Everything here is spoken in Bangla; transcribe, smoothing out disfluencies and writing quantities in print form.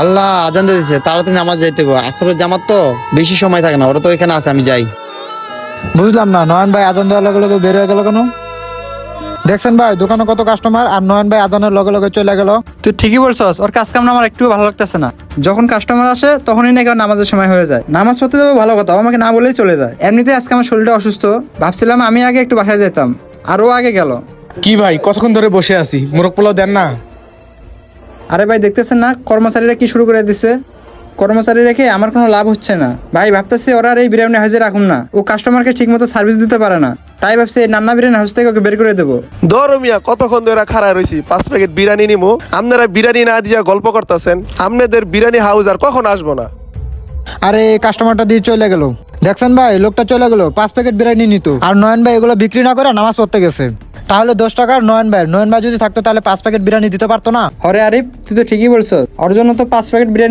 আল্লাহ আজান দিয়ে দিছে, তাড়াতাড়ি নামাজ যাইতে হবে। আসরের জামাত তো বেশি সময় থাকে না, ওরা তো এখানে আছে, আমি যাই। বুঝলাম না, নয়ন ভাই আজান দেওয়ার লগে লগে বের হয়ে গেল কেন? দেখছেন ভাই দোকানে কত কাস্টমার, আর নয়ন ভাই আজানের লগে লগে চলে গেল। তুই ঠিকই বলছস, ওর কাজ কাম না আমার একটু ভালো লাগতেছে না। যখন কাস্টমার আসে তখনই নাকি ওর নামাজের সময় হয়ে যায়। নামাজ পড়তে যাবো ভালো কথা, ও আমাকে না বলেই চলে যায়। এমনিতে আজকে আমার শরীরটা অসুস্থ, ভাবছিলাম আমি আগে একটু বাসায় যেতাম, আর ও আগে গেল। কি ভাই কতক্ষণ ধরে বসে আছি, মোরগ পোলাও দেন না? আরে ভাই দেখতেছেন না কর্মচারীরা কি শুরু করে দিছে। কর্মচারী রেখে আমার কোনো লাভ হচ্ছে না ভাই। ভাবতেছি ওরা আর এই বিরিয়ানি হাউসে রাখুন না, ও কাস্টমারকে ঠিক মতো সার্ভিস দিতে পারে না। তাই ভাবছি এই নান্না বিরিয়ানি হাউস থেকে ওকে বের করে দেবো। ধরো মিয়া, কতক্ষণ ধরে খাড়া রয়েছি, 5 প্যাকেট বিরিয়ানি নিমো। আপনারা বিরিয়ানি না দিয়া গল্প করতেছেন, আপনাদের বিরিয়ানি হাউস আর কখন আসবো না? আরে কাস্টমারটা দিয়ে চলে গেল। দেখছেন ভাই লোকটা চলে গেল, 5 প্যাকেট বিরিয়ানি নিত, আর নয়ন ভাই এগুলো বিক্রি না করে নামাজ পড়তে গেছে। তাহলে 10 টাকার নয়ন ভাই যদি থাকতো তাহলে 5 প্যাকেট বিরিয়ানি দিতে পারতো না? হরে আরিফ, তুই তো ঠিকই বলছো, ওর জন্য তো 5 প্যাকেট বিরিয়ানি